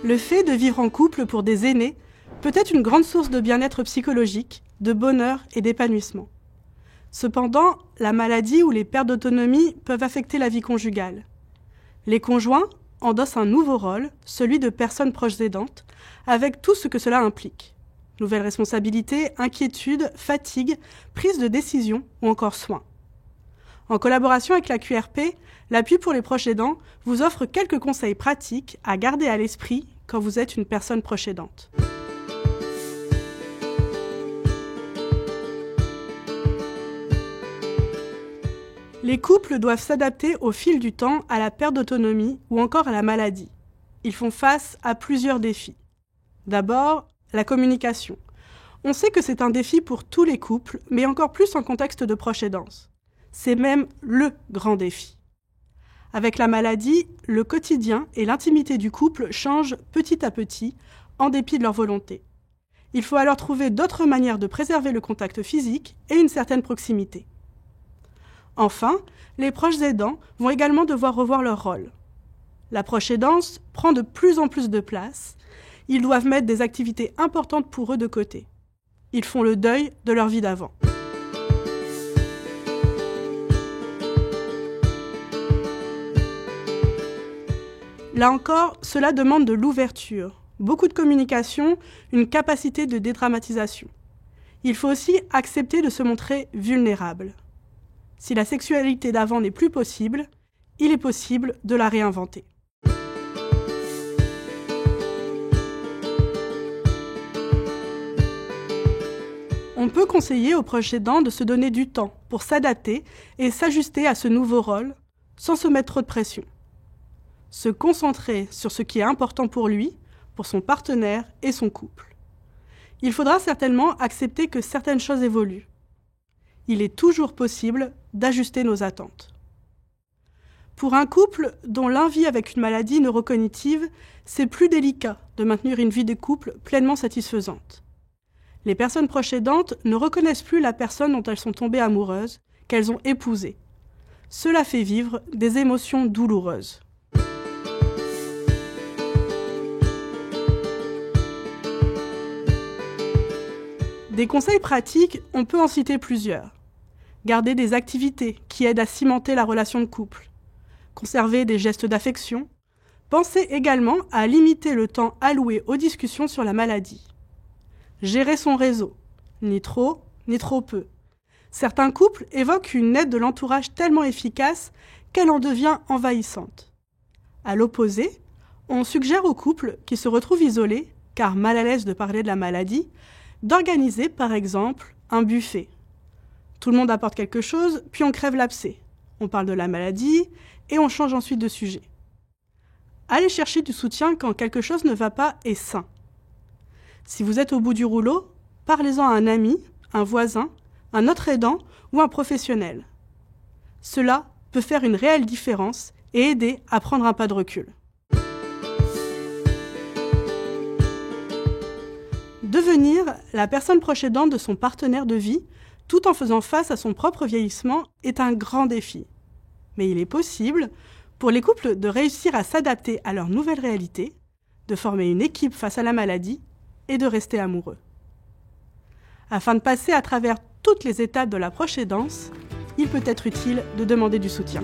Le fait de vivre en couple pour des aînés peut être une grande source de bien-être psychologique, de bonheur et d'épanouissement. Cependant, la maladie ou les pertes d'autonomie peuvent affecter la vie conjugale. Les conjoints endossent un nouveau rôle, celui de personnes proches aidantes, avec tout ce que cela implique. Nouvelles responsabilités, inquiétudes, fatigue, prise de décision ou encore soins. En collaboration avec la QRP, l'appui pour les proches aidants vous offre quelques conseils pratiques à garder à l'esprit quand vous êtes une personne proche aidante. Les couples doivent s'adapter au fil du temps à la perte d'autonomie ou encore à la maladie. Ils font face à plusieurs défis. D'abord, la communication. On sait que c'est un défi pour tous les couples, mais encore plus en contexte de proche aidance. C'est même le grand défi. Avec la maladie, le quotidien et l'intimité du couple changent petit à petit, en dépit de leur volonté. Il faut alors trouver d'autres manières de préserver le contact physique et une certaine proximité. Enfin, les proches aidants vont également devoir revoir leur rôle. La proche aidance prend de plus en plus de place. Ils doivent mettre des activités importantes pour eux de côté. Ils font le deuil de leur vie d'avant. Là encore, cela demande de l'ouverture, beaucoup de communication, une capacité de dédramatisation. Il faut aussi accepter de se montrer vulnérable. Si la sexualité d'avant n'est plus possible, il est possible de la réinventer. On peut conseiller aux proches aidants de se donner du temps pour s'adapter et s'ajuster à ce nouveau rôle sans se mettre trop de pression. Se concentrer sur ce qui est important pour lui, pour son partenaire et son couple. Il faudra certainement accepter que certaines choses évoluent. Il est toujours possible d'ajuster nos attentes. Pour un couple dont l'un vit avec une maladie neurocognitive, c'est plus délicat de maintenir une vie de couple pleinement satisfaisante. Les personnes proches aidantes ne reconnaissent plus la personne dont elles sont tombées amoureuses, qu'elles ont épousée. Cela fait vivre des émotions douloureuses. Des conseils pratiques, on peut en citer plusieurs. Garder des activités qui aident à cimenter la relation de couple. Conserver des gestes d'affection. Pensez également à limiter le temps alloué aux discussions sur la maladie. Gérer son réseau. Ni trop, ni trop peu. Certains couples évoquent une aide de l'entourage tellement efficace qu'elle en devient envahissante. À l'opposé, on suggère aux couples qui se retrouvent isolés, car mal à l'aise de parler de la maladie, d'organiser, par exemple, un buffet. Tout le monde apporte quelque chose, puis on crève l'abcès. On parle de la maladie et on change ensuite de sujet. Allez chercher du soutien quand quelque chose ne va pas est sain. Si vous êtes au bout du rouleau, parlez-en à un ami, un voisin, un autre aidant ou un professionnel. Cela peut faire une réelle différence et aider à prendre un pas de recul. Devenir la personne proche aidante de son partenaire de vie, tout en faisant face à son propre vieillissement, est un grand défi. Mais il est possible pour les couples de réussir à s'adapter à leur nouvelle réalité, de former une équipe face à la maladie et de rester amoureux. Afin de passer à travers toutes les étapes de la proche aidance, il peut être utile de demander du soutien.